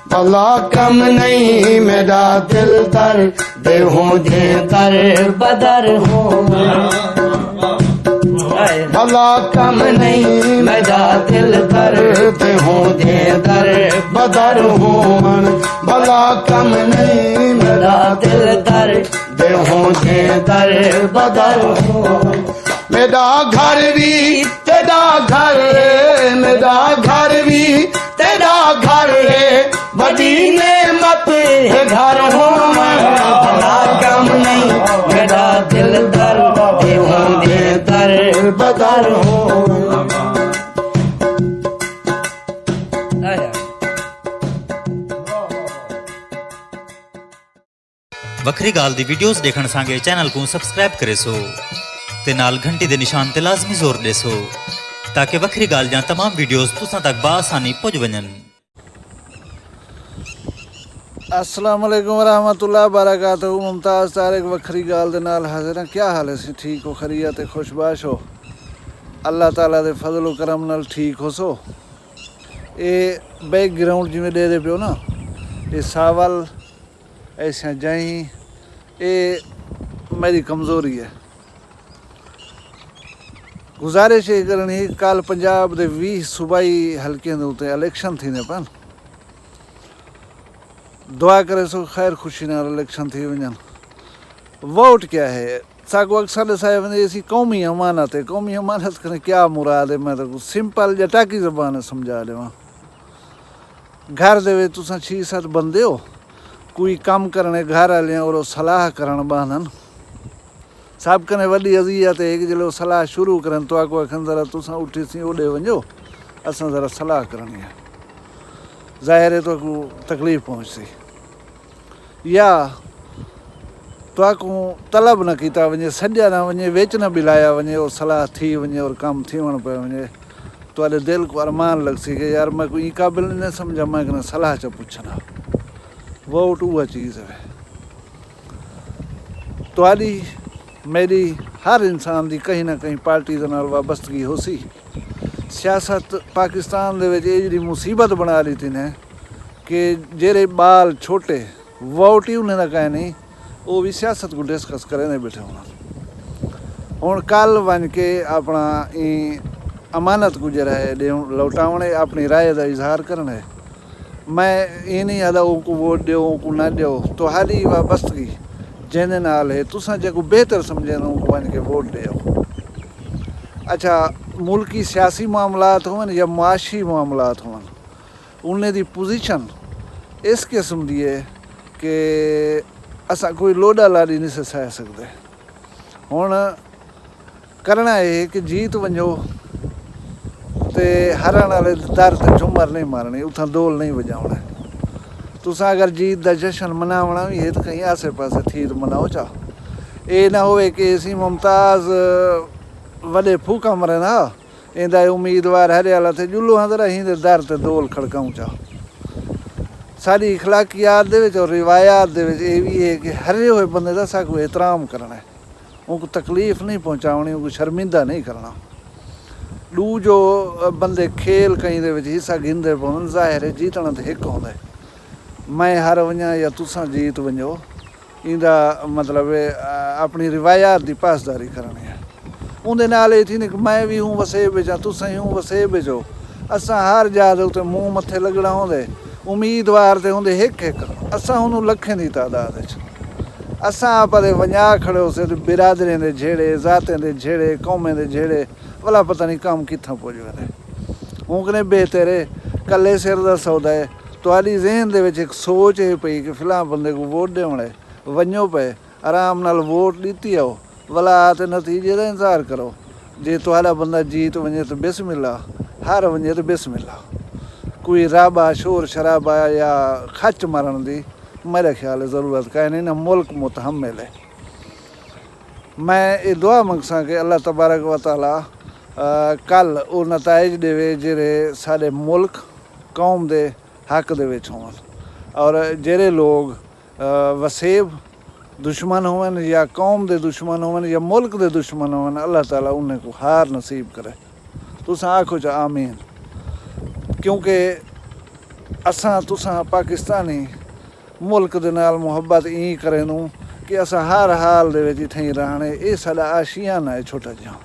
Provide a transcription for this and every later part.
भला कम नहीं मेरा दिल दर्द हूँ जे दर बदर हो। भला कम नहीं मेरा दिल दर्द हूँ जे दर बदर हूँ। भला कम नहीं मेरा दिल दर्द हूँ जे दर बदर हूँ। मेरा घर भी तेरा घर है, मेरा घर भी तेरा घर है, बड़ी नेमत है घर हो। भला कम नहीं मेरा दिल दर्द हूँ जे दर बदर हो। ਵੱਖਰੀ ਗੱਲ ਦੀ ਵੀਡੀਓਜ਼ ਦੇਖਣ ਸੰਗੇ ਚੈਨਲ ਨੂੰ ਸਬਸਕ੍ਰਾਈਬ ਕਰੇ ਸੋ ਤੇ ਨਾਲ ਘੰਟੀ ਦੇ ਨਿਸ਼ਾਨ ਤੇ ਲਾਜ਼ਮੀ ਜ਼ੋਰ ਦੇ ਸੋ ताकि ਵੱਖਰੀ ਗੱਲ ਜਾਂ तमाम वीडियोस तुसां तक बासानी पहुंच वजन। अस्सलाम वालेकुम रहमतुल्लाह बरकातहू। मुमताज़ तारिक वखरी गाल दे नाल हाज़िर हैं। क्या हाल है सी? ठीक हो, खैरियत है, खुशबाश हो, अल्लाह ताला दे फजल करम नाल ठीक हो सो। ये बैकग्राउंड जिमें दे दे पियो ना, ये सावल ऐसा जाई, ये मेरी कमज़ोरी है। गुजारिश ये करनी, कल पंजाब दे 20 सूबाई हल्के दे उत्ते इलेक्शन थी ने पन दुआ करे सो खैर खुशी नाल इलेक्शन थी वजन। वोट क्या है सागो अक्सर साहब ने इसी कौमी अमानत है। कौमी अमानत करें क्या मुराद है? मैं तो सिंपल जटाकी जबान समझा देवा। घर दे तुसा 6-7 बंदे हो, कोई कम करने घर वाले और सलाह करन बांधन, सब कने वड्डी अज़ियत है कि जो सलाह शुरू करन तो आको आखन जरा तुसा उठी सी ओडे वञो, असां जरा सलाह करनी है। ज़ाहिर है तो तकलीफ़ पहुँचती, या तो तलब न किया वञे, सॼा न वञे, विच न बिलाया वञे, और सलाह थी वञे और कम थियण पे वञे, तो दिल को अरमान लगसी कि यार मैं कोई काबिल न समझा, मैं कने सलाह च पुछना। वोट उहा चीज़ है। तो मेरी हर इंसान की कहीं ना कहीं पार्टी के नाल वाबस्तगी हो सी। सियासत पाकिस्तान दे विच जी मुसीबत बना ली थी ने कि जेरे बाल छोटे वोट ही उन्हें ना कहे नहीं, वो भी सियासत को डिस्कस करें बैठे होना। हुण कल बन के अपना अमानत को जरा है लौटाने, अपनी राय का इजहार करना है। मैं ये नहीं आदा उनको वोट दो उनको ना दो, तो हाली वाबस्तगी जैसे नाल है तुसा जो बेहतर समझे उनको बन के वोट दो। अच्छा, मुल्की सियासी मामलात होवन या मुआशी मामलात होवन, उन्हें दी पोजीशन इस किस्म दी है कि असा कोई लोडा लाड़ी नहीं सह सकते। हुण करना है कि जीत वंजो ते हरण वाले दर ते झुमर नहीं मारनी, उथा दोल नहीं बजाना। तुसा अगर जीत का जश्न मनावना भी है तो कहीं आसे पासे थी तो मनाओ चा। ये ना होवे कि असी मुमताज़ वॾे फूका मरे ना इंदा उम्मीदवार हरे वाला थे जुल्लू हाँ तरह ही दर ते दोल खड़काऊँ चा। सारी इखलाकियात दे विच और रिवायात दे विच ये भी है कि हरे हुए बंदे का साकू एहतराम करना है, उनको तकलीफ़ नहीं पहुँचानी, उनको शर्मिंदा नहीं करना। दू जो बंदे खेल कहीं दे विच हिस्सा गिनते पवन, ज़ाहिर है जीतना तो एक होंदा है। मैं हार वञा या तुसा जीत वञो, इंदा मतलब अपनी रिवायात की पासदारी करनी है। उनके नाल ये थी कि मैं भी हूँ वसेब विच, तुसा ही हूँ वसेब विच हो। असां हर जात उत्ते मूँह मत्थे लगना होंदे, उम्मीदवार ते होंदे हिक हिक, असां हुन लखें की तादाद विच। असां आपदे वञा खड़े होसे ते बिरादरें दे झेड़े, ज़ातें दे झेड़े, कौमें दे झेड़े, भला पता नहीं कम कित्थां पुज वञे। उनकने बेहतर है कल्ले सिर दा सौदा है। तुहाडी ज़हन दे विच एक सोच है पई कि फिलहाल बंदे को वोट देवना है, वञो पे आराम नाल वोट ॾिती आओ, भला ते नतीजे का इंतज़ार करो। जे तुहाडा बंदा जीत वञे तो बिस्मिल्लाह, हार वञे तो बिस्मिल्लाह। कोई राबा शोर शराबा या खच मारण की मेरे ख्याल है ज़रूरत काहे नहीं ना, मुल्क मुतहम्मिल है। मैं ये दुआ मंगसा कि अल्लाह तबारक व तआला कल वो नताइज देवे जेरे साडे मुल्क कौम दे हक दे विच होवन, और जेरे लोग वसेब दुश्मन होवन या कौम दे दुश्मन होवन या मुल्क दे दुश्मन होवन, अल्लाह ताला उन्हें को हार नसीब करे। तुस आखो चा आमीन। क्योंकि असां तुसां पाकिस्तानी मुल्क दे नाल मुहब्बत ई करेनू कि असां हर हाल दे विच इत्थे ही रहने। ये साडा आशियाना है छोटा जिहा।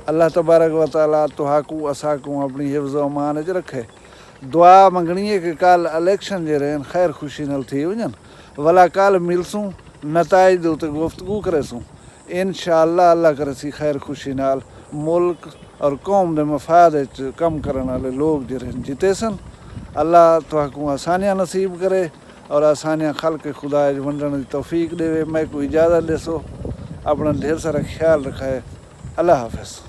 अल्लाह तबारक व तआला तुहाकू असाकू अपनी हिफ्ज़ व अमान च रखे। दुआ मंगनी है कि कल इलेक्शन जे रहन खैर खुशी नाल थी वञन, वला कल मिलसूं नताइज दे उत्ते गुफ्तगू करेसूं। इंशाअल्लाह अल्लाह करे खैर खुशी नाल मुल्क और कौम दे मफाद च कम करने वाले लोग जे रहन जिते सन। अल्लाह तुहाकू आसानियां नसीब करे और आसानियां खल्क़ खुदा वंडण की तौफीक देवे। मैं को इजाज़त देसो, अपना ढेर सारा ख्याल रखाए। अल्लाह हाफ़िज़।